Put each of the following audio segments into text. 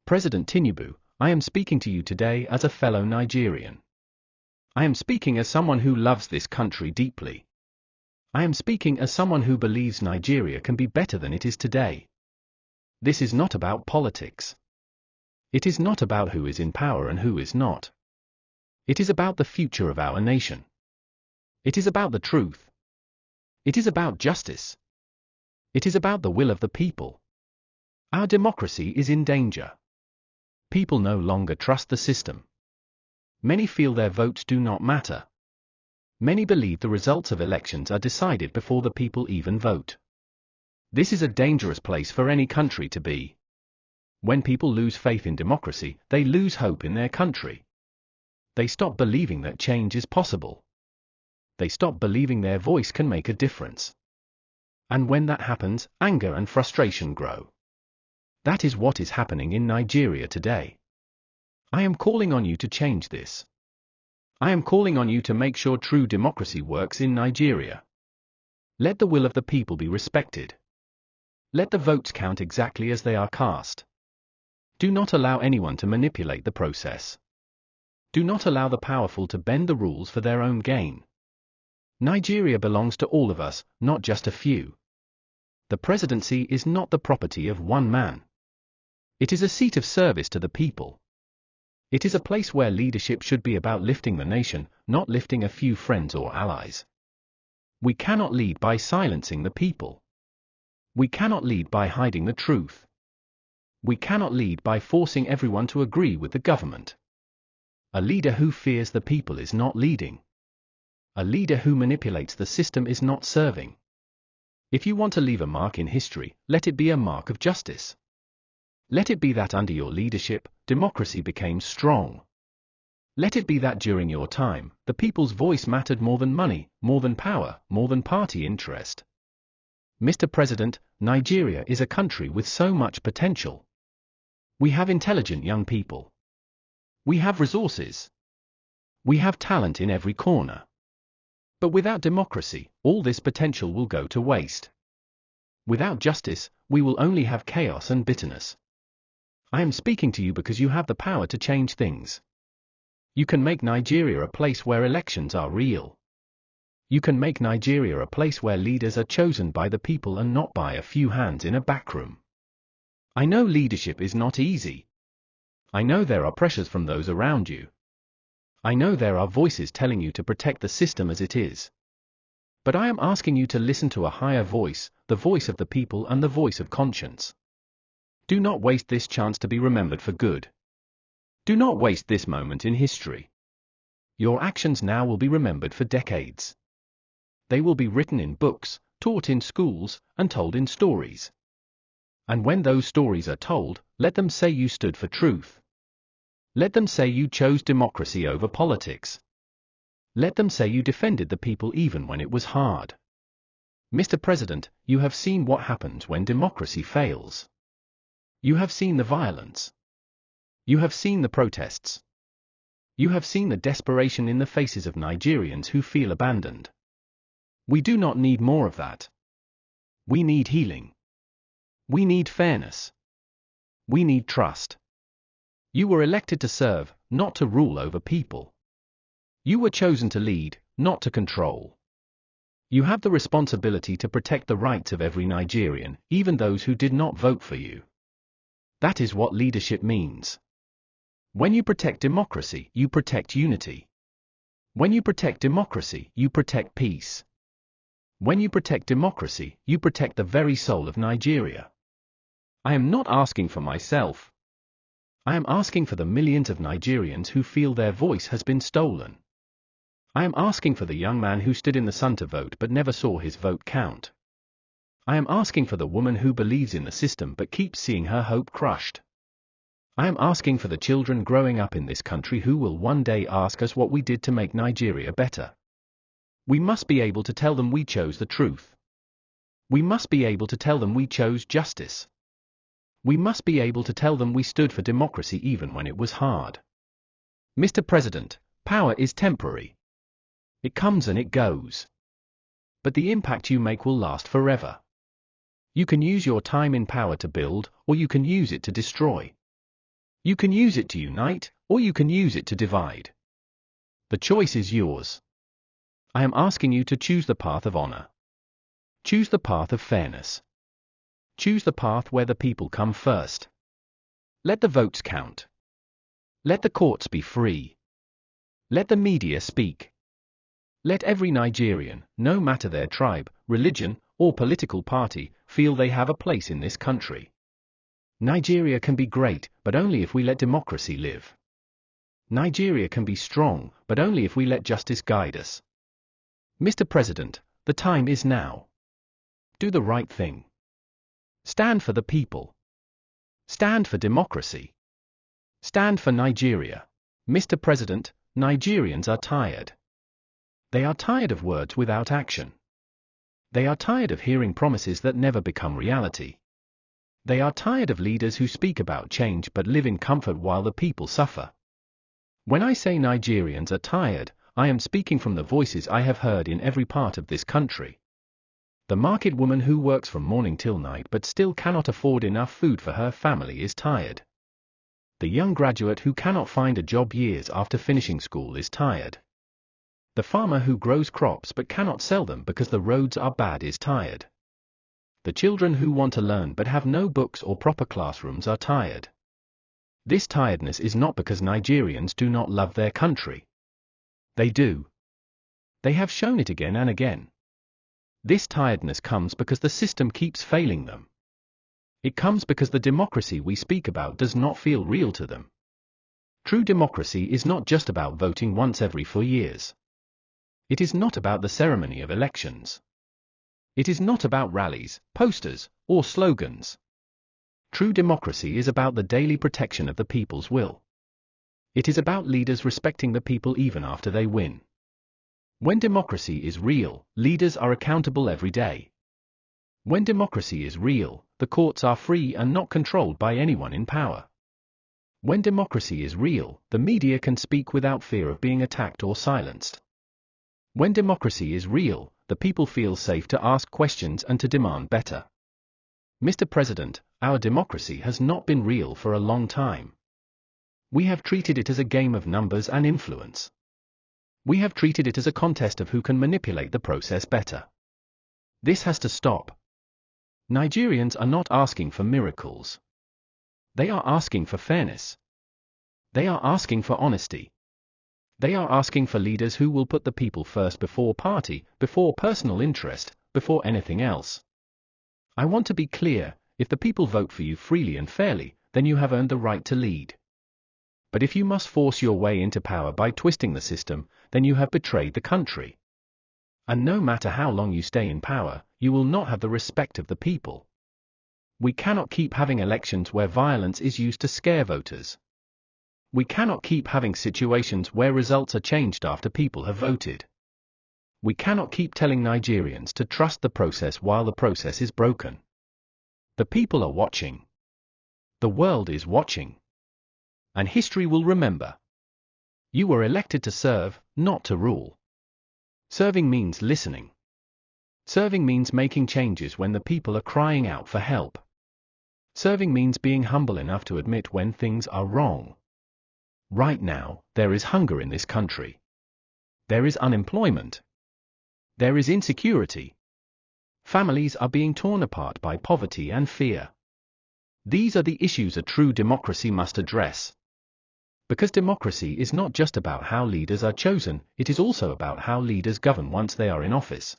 President Tinubu, I am speaking to you today as a fellow Nigerian. I am speaking as someone who loves this country deeply. I am speaking as someone who believes Nigeria can be better than it is today. This is not about politics. It is not about who is in power and who is not. It is about the future of our nation. It is about the truth. It is about justice. It is about the will of the people. Our democracy is in danger. People no longer trust the system. Many feel their votes do not matter. Many believe the results of elections are decided before the people even vote. This is a dangerous place for any country to be. When people lose faith in democracy, they lose hope in their country. They stop believing that change is possible. They stop believing their voice can make a difference. And when that happens, anger and frustration grow. That is what is happening in Nigeria today. I am calling on you to change this. I am calling on you to make sure true democracy works in Nigeria. Let the will of the people be respected. Let the votes count exactly as they are cast. Do not allow anyone to manipulate the process. Do not allow the powerful to bend the rules for their own gain. Nigeria belongs to all of us, not just a few. The presidency is not the property of one man. It is a seat of service to the people. It is a place where leadership should be about lifting the nation, not lifting a few friends or allies. We cannot lead by silencing the people. We cannot lead by hiding the truth. We cannot lead by forcing everyone to agree with the government. A leader who fears the people is not leading. A leader who manipulates the system is not serving. If you want to leave a mark in history, let it be a mark of justice. Let it be that under your leadership, democracy became strong. Let it be that during your time, the people's voice mattered more than money, more than power, more than party interest. Mr. President, Nigeria is a country with so much potential. We have intelligent young people. We have resources. We have talent in every corner. But without democracy, all this potential will go to waste. Without justice, we will only have chaos and bitterness. I am speaking to you because you have the power to change things. You can make Nigeria a place where elections are real. You can make Nigeria a place where leaders are chosen by the people and not by a few hands in a backroom. I know leadership is not easy. I know there are pressures from those around you. I know there are voices telling you to protect the system as it is. But I am asking you to listen to a higher voice, the voice of the people and the voice of conscience. Do not waste this chance to be remembered for good. Do not waste this moment in history. Your actions now will be remembered for decades. They will be written in books, taught in schools, and told in stories. And when those stories are told, let them say you stood for truth. Let them say you chose democracy over politics. Let them say you defended the people even when it was hard. Mr. President, you have seen what happens when democracy fails. You have seen the violence. You have seen the protests. You have seen the desperation in the faces of Nigerians who feel abandoned. We do not need more of that. We need healing. We need fairness. We need trust. You were elected to serve, not to rule over people. You were chosen to lead, not to control. You have the responsibility to protect the rights of every Nigerian, even those who did not vote for you. That is what leadership means. When you protect democracy, you protect unity. When you protect democracy, you protect peace. When you protect democracy, you protect the very soul of Nigeria. I am not asking for myself. I am asking for the millions of Nigerians who feel their voice has been stolen. I am asking for the young man who stood in the sun to vote but never saw his vote count. I am asking for the woman who believes in the system but keeps seeing her hope crushed. I am asking for the children growing up in this country who will one day ask us what we did to make Nigeria better. We must be able to tell them we chose the truth. We must be able to tell them we chose justice. We must be able to tell them we stood for democracy even when it was hard. Mr. President, power is temporary. It comes and it goes. But the impact you make will last forever. You can use your time in power to build, or you can use it to destroy. You can use it to unite, or you can use it to divide. The choice is yours. I am asking you to choose the path of honor. Choose the path of fairness. Choose the path where the people come first. Let the votes count. Let the courts be free. Let the media speak. Let every Nigerian, no matter their tribe, religion, or political party, feel they have a place in this country. Nigeria can be great, but only if we let democracy live. Nigeria can be strong, but only if we let justice guide us. Mr. President, the time is now. Do the right thing. Stand for the people. Stand for democracy. Stand for Nigeria. Mr. President, Nigerians are tired. They are tired of words without action. They are tired of hearing promises that never become reality. They are tired of leaders who speak about change but live in comfort while the people suffer. When I say Nigerians are tired, I am speaking from the voices I have heard in every part of this country. The market woman who works from morning till night but still cannot afford enough food for her family is tired. The young graduate who cannot find a job years after finishing school is tired. The farmer who grows crops but cannot sell them because the roads are bad is tired. The children who want to learn but have no books or proper classrooms are tired. This tiredness is not because Nigerians do not love their country. They do. They have shown it again and again. This tiredness comes because the system keeps failing them. It comes because the democracy we speak about does not feel real to them. True democracy is not just about voting once every 4 years. It is not about the ceremony of elections. It is not about rallies, posters, or slogans. True democracy is about the daily protection of the people's will. It is about leaders respecting the people even after they win. When democracy is real, leaders are accountable every day. When democracy is real, the courts are free and not controlled by anyone in power. When democracy is real, the media can speak without fear of being attacked or silenced. When democracy is real, the people feel safe to ask questions and to demand better. Mr. President, our democracy has not been real for a long time. We have treated it as a game of numbers and influence. We have treated it as a contest of who can manipulate the process better. This has to stop. Nigerians are not asking for miracles. They are asking for fairness. They are asking for honesty. They are asking for leaders who will put the people first before party, before personal interest, before anything else. I want to be clear, if the people vote for you freely and fairly, then you have earned the right to lead. But if you must force your way into power by twisting the system, then you have betrayed the country. And no matter how long you stay in power, you will not have the respect of the people. We cannot keep having elections where violence is used to scare voters. We cannot keep having situations where results are changed after people have voted. We cannot keep telling Nigerians to trust the process while the process is broken. The people are watching. The world is watching. And history will remember. You were elected to serve, not to rule. Serving means listening. Serving means making changes when the people are crying out for help. Serving means being humble enough to admit when things are wrong. Right now, there is hunger in this country. There is unemployment. There is insecurity. Families are being torn apart by poverty and fear. These are the issues a true democracy must address. Because democracy is not just about how leaders are chosen, it is also about how leaders govern once they are in office.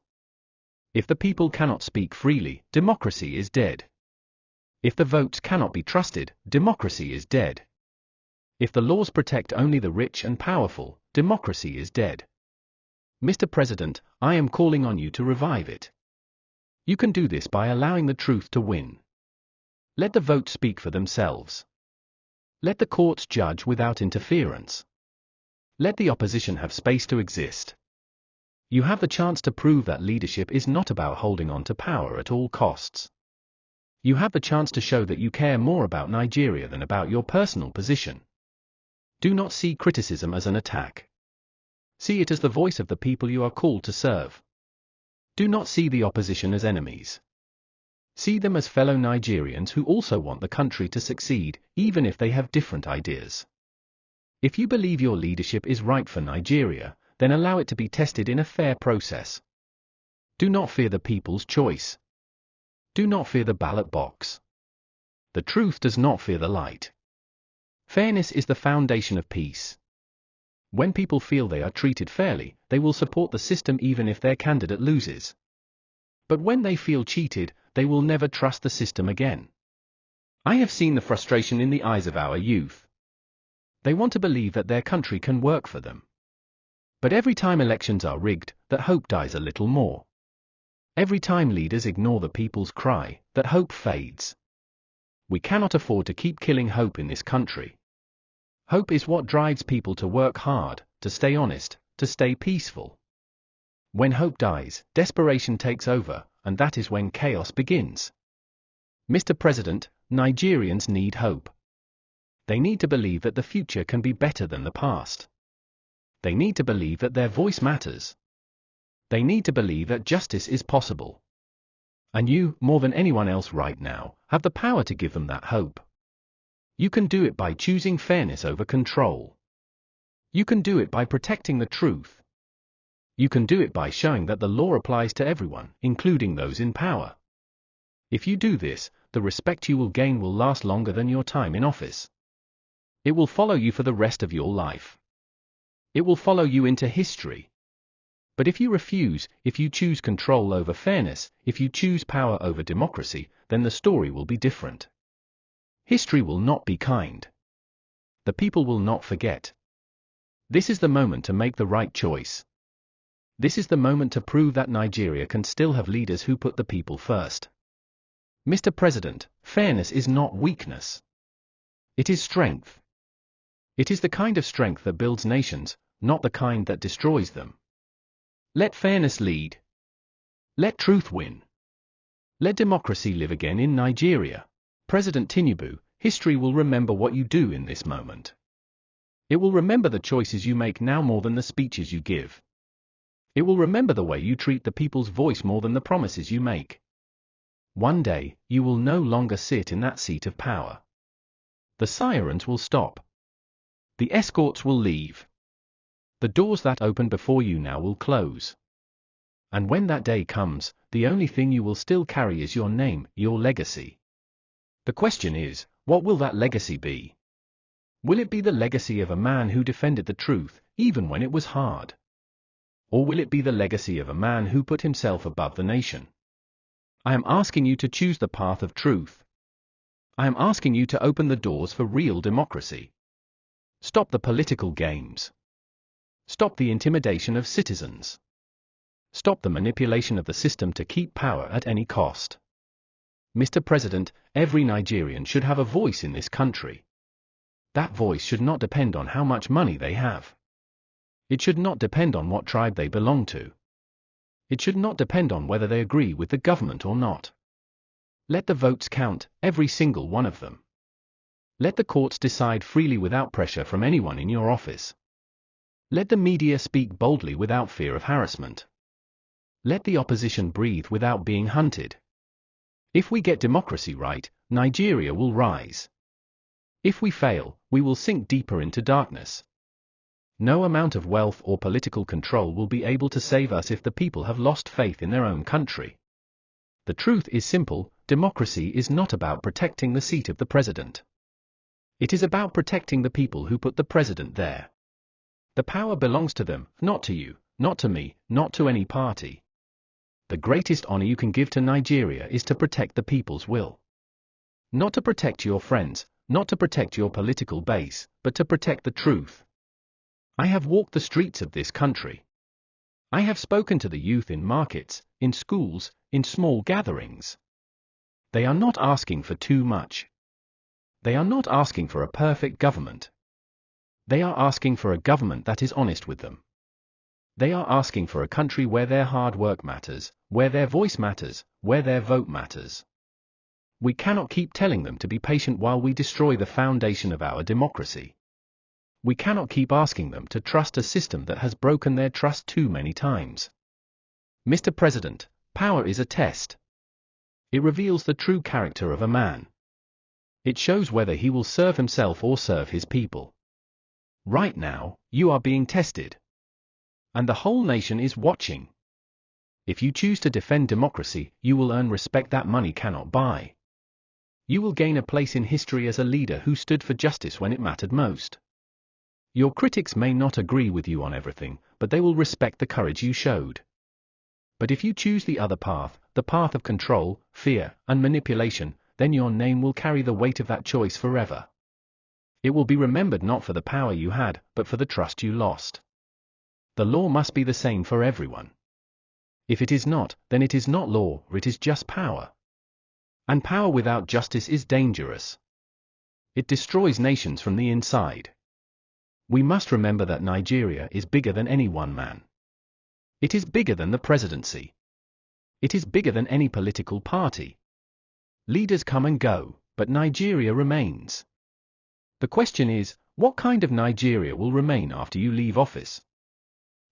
If the people cannot speak freely, democracy is dead. If the votes cannot be trusted, democracy is dead. If the laws protect only the rich and powerful, democracy is dead. Mr. President, I am calling on you to revive it. You can do this by allowing the truth to win. Let the votes speak for themselves. Let the courts judge without interference. Let the opposition have space to exist. You have the chance to prove that leadership is not about holding on to power at all costs. You have the chance to show that you care more about Nigeria than about your personal position. Do not see criticism as an attack. See it as the voice of the people you are called to serve. Do not see the opposition as enemies. See them as fellow Nigerians who also want the country to succeed, even if they have different ideas. If you believe your leadership is right for Nigeria, then allow it to be tested in a fair process. Do not fear the people's choice. Do not fear the ballot box. The truth does not fear the light. Fairness is the foundation of peace. When people feel they are treated fairly, they will support the system even if their candidate loses. But when they feel cheated, they will never trust the system again. I have seen the frustration in the eyes of our youth. They want to believe that their country can work for them. But every time elections are rigged, that hope dies a little more. Every time leaders ignore the people's cry, that hope fades. We cannot afford to keep killing hope in this country. Hope is what drives people to work hard, to stay honest, to stay peaceful. When hope dies, desperation takes over, and that is when chaos begins. Mr. President, Nigerians need hope. They need to believe that the future can be better than the past. They need to believe that their voice matters. They need to believe that justice is possible. And you, more than anyone else right now, have the power to give them that hope. You can do it by choosing fairness over control. You can do it by protecting the truth. You can do it by showing that the law applies to everyone, including those in power. If you do this, the respect you will gain will last longer than your time in office. It will follow you for the rest of your life. It will follow you into history. But if you refuse, if you choose control over fairness, if you choose power over democracy, then the story will be different. History will not be kind. The people will not forget. This is the moment to make the right choice. This is the moment to prove that Nigeria can still have leaders who put the people first. Mr. President, fairness is not weakness. It is strength. It is the kind of strength that builds nations, not the kind that destroys them. Let fairness lead. Let truth win. Let democracy live again in Nigeria. President Tinubu, history will remember what you do in this moment. It will remember the choices you make now more than the speeches you give. It will remember the way you treat the people's voice more than the promises you make. One day, you will no longer sit in that seat of power. The sirens will stop. The escorts will leave. The doors that open before you now will close. And when that day comes, the only thing you will still carry is your name, your legacy. The question is, what will that legacy be? Will it be the legacy of a man who defended the truth, even when it was hard? Or will it be the legacy of a man who put himself above the nation? I am asking you to choose the path of truth. I am asking you to open the doors for real democracy. Stop the political games. Stop the intimidation of citizens. Stop the manipulation of the system to keep power at any cost. Mr. President, every Nigerian should have a voice in this country. That voice should not depend on how much money they have. It should not depend on what tribe they belong to. It should not depend on whether they agree with the government or not. Let the votes count, every single one of them. Let the courts decide freely without pressure from anyone in your office. Let the media speak boldly without fear of harassment. Let the opposition breathe without being hunted. If we get democracy right, Nigeria will rise. If we fail, we will sink deeper into darkness. No amount of wealth or political control will be able to save us if the people have lost faith in their own country. The truth is simple, democracy is not about protecting the seat of the president. It is about protecting the people who put the president there. The power belongs to them, not to you, not to me, not to any party. The greatest honor you can give to Nigeria is to protect the people's will. Not to protect your friends, not to protect your political base, but to protect the truth. I have walked the streets of this country. I have spoken to the youth in markets, in schools, in small gatherings. They are not asking for too much. They are not asking for a perfect government. They are asking for a government that is honest with them. They are asking for a country where their hard work matters, where their voice matters, where their vote matters. We cannot keep telling them to be patient while we destroy the foundation of our democracy. We cannot keep asking them to trust a system that has broken their trust too many times. Mr. President, power is a test. It reveals the true character of a man. It shows whether he will serve himself or serve his people. Right now, you are being tested. And the whole nation is watching. If you choose to defend democracy, you will earn respect that money cannot buy. You will gain a place in history as a leader who stood for justice when it mattered most. Your critics may not agree with you on everything, but they will respect the courage you showed. But if you choose the other path, the path of control, fear, and manipulation, then your name will carry the weight of that choice forever. It will be remembered not for the power you had, but for the trust you lost. The law must be the same for everyone. If it is not, then it is not law, it is just power. And power without justice is dangerous. It destroys nations from the inside. We must remember that Nigeria is bigger than any one man. It is bigger than the presidency. It is bigger than any political party. Leaders come and go, but Nigeria remains. The question is, what kind of Nigeria will remain after you leave office?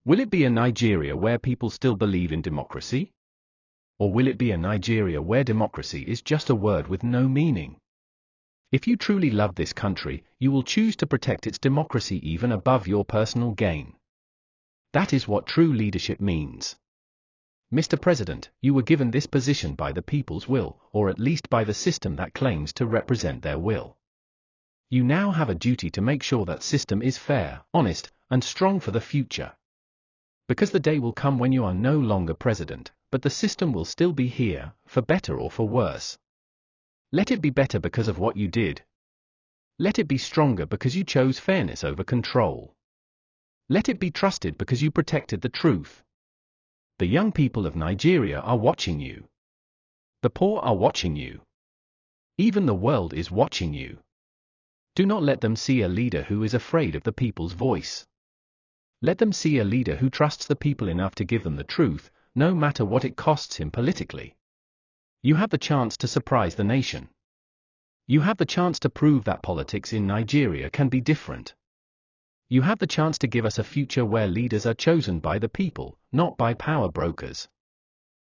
Will it be a Nigeria where people still believe in democracy? Or will it be a Nigeria where democracy is just a word with no meaning? If you truly love this country, you will choose to protect its democracy even above your personal gain. That is what true leadership means. Mr. President, you were given this position by the people's will, or at least by the system that claims to represent their will. You now have a duty to make sure that system is fair, honest, and strong for the future. Because the day will come when you are no longer president, but the system will still be here, for better or for worse. Let it be better because of what you did. Let it be stronger because you chose fairness over control. Let it be trusted because you protected the truth. The young people of Nigeria are watching you. The poor are watching you. Even the world is watching you. Do not let them see a leader who is afraid of the people's voice. Let them see a leader who trusts the people enough to give them the truth, no matter what it costs him politically. You have the chance to surprise the nation. You have the chance to prove that politics in Nigeria can be different. You have the chance to give us a future where leaders are chosen by the people, not by power brokers.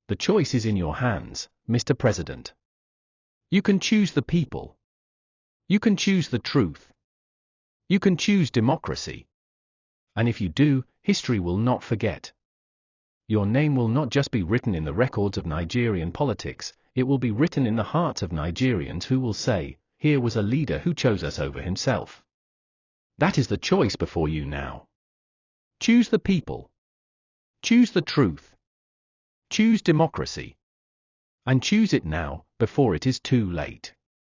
The choice is in your hands, Mr. President. You can choose the people. You can choose the truth. You can choose democracy. And if you do, history will not forget. Your name will not just be written in the records of Nigerian politics, it will be written in the hearts of Nigerians who will say, here was a leader who chose us over himself. That is the choice before you now. Choose the people. Choose the truth. Choose democracy. And choose it now, before it is too late.